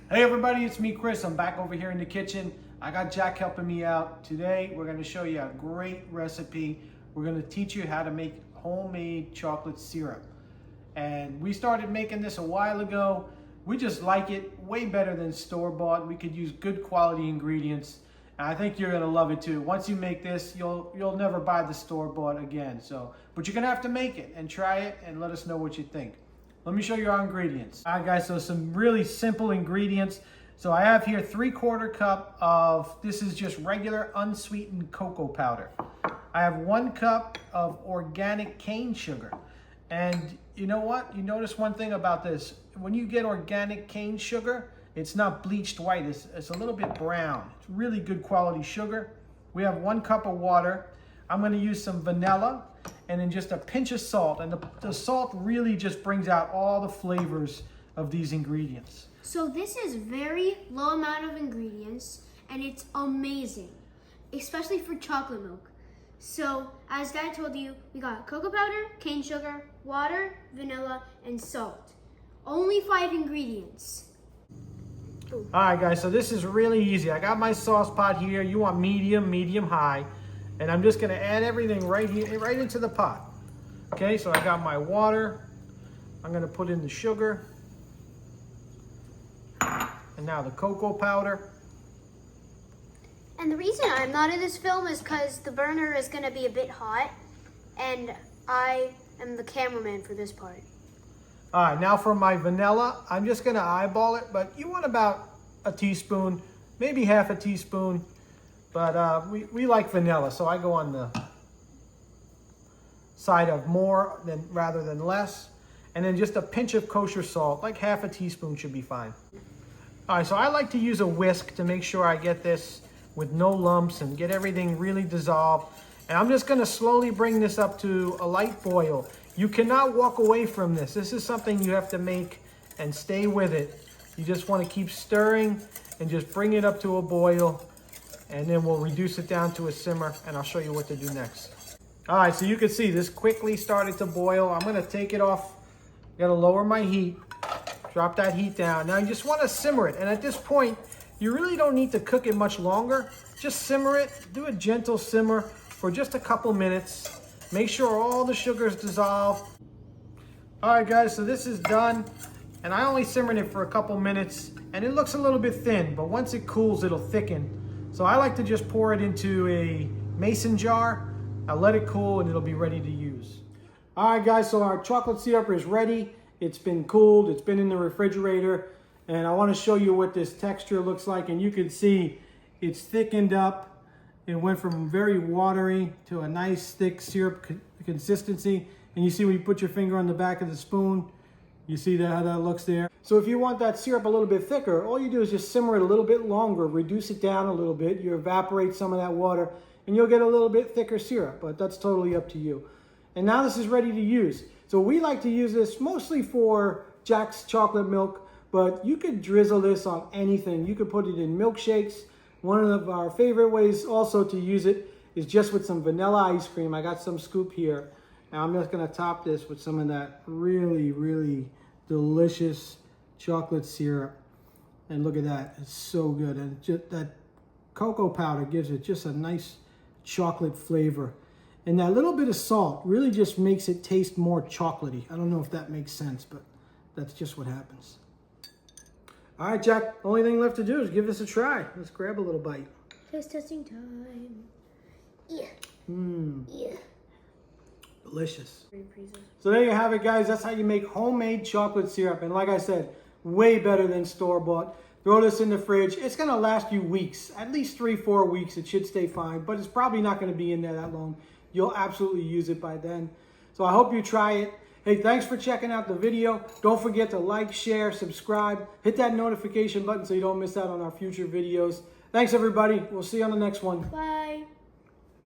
Hey everybody, it's me, Chris. I'm back over here in the kitchen. I got Jack helping me out. Today, we're gonna show you a great recipe. We're gonna teach you how to make homemade chocolate syrup. And we started making this a while ago. We just like it way better than store-bought. We could use good quality ingredients. And I think you're gonna love it too. Once you make this, you'll never buy the store-bought again. But you're gonna have to make it and try it and let us know what you think. Let me show you our ingredients. All right guys, so some really simple ingredients. So I have here 3/4 cup of, this is just regular unsweetened cocoa powder. I have 1 cup of organic cane sugar. And you know what? You notice one thing about this. When you get organic cane sugar, it's not bleached white, it's a little bit brown. It's really good quality sugar. We have 1 cup of water. I'm gonna use some vanilla and then just a pinch of salt. And the salt really just brings out all the flavors of these ingredients. So this is very low amount of ingredients and it's amazing, especially for chocolate milk. So as Dad told you, we got cocoa powder, cane sugar, water, vanilla, and salt. Only 5 ingredients. Ooh. All right guys, so this is really easy. I got my sauce pot here. You want medium, medium-high. And I'm just gonna add everything right here, right into the pot. Okay, so I got my water. I'm gonna put in the sugar. And now the cocoa powder. And the reason I'm not in this film is because the burner is gonna be a bit hot and I am the cameraman for this part. All right, now for my vanilla, I'm just gonna eyeball it, but you want about a teaspoon, maybe half a teaspoon. But we like vanilla, so I go on the side of more rather than less. And then just a pinch of kosher salt, like half a teaspoon should be fine. All right, so I like to use a whisk to make sure I get this with no lumps and get everything really dissolved. And I'm just gonna slowly bring this up to a light boil. You cannot walk away from this. This is something you have to make and stay with it. You just wanna keep stirring and just bring it up to a boil. And then we'll reduce it down to a simmer and I'll show you what to do next. All right, so you can see this quickly started to boil. I'm gonna take it off. Gotta lower my heat, drop that heat down. Now you just wanna simmer it. And at this point, you really don't need to cook it much longer. Just simmer it, do a gentle simmer for just a couple minutes. Make sure all the sugar is dissolved. All right guys, so this is done. And I only simmered it for a couple minutes and it looks a little bit thin, but once it cools, it'll thicken. So I like to just pour it into a mason jar. I'll let it cool and it'll be ready to use. All right guys, so our chocolate syrup is ready. It's been cooled, it's been in the refrigerator. And I want to show you what this texture looks like. And you can see it's thickened up. It went from very watery to a nice thick syrup consistency. And you see when you put your finger on the back of the spoon, you see how that looks there. So if you want that syrup a little bit thicker, all you do is just simmer it a little bit longer, reduce it down a little bit. You evaporate some of that water and you'll get a little bit thicker syrup, but that's totally up to you. And now this is ready to use. So we like to use this mostly for Jack's chocolate milk, but you could drizzle this on anything. You could put it in milkshakes. One of our favorite ways also to use it is just with some vanilla ice cream. I got some scoop here. Now I'm just gonna top this with some of that really, really delicious chocolate syrup. And look at that, it's so good. And just that cocoa powder gives it just a nice chocolate flavor. And that little bit of salt really just makes it taste more chocolatey. I don't know if that makes sense, but that's just what happens. All right, Jack, only thing left to do is give this a try. Let's grab a little bite. Taste testing time. Yeah. Yeah. Delicious. So there you have it, guys. That's how you make homemade chocolate syrup. And like I said, way better than store-bought. Throw this in the fridge. It's going to last you weeks, at least 3-4 weeks. It should stay fine, but it's probably not going to be in there that long. You'll absolutely use it by then. So I hope you try it. Hey, thanks for checking out the video. Don't forget to like, share, subscribe. Hit that notification button so you don't miss out on our future videos. Thanks, everybody. We'll see you on the next one. Bye.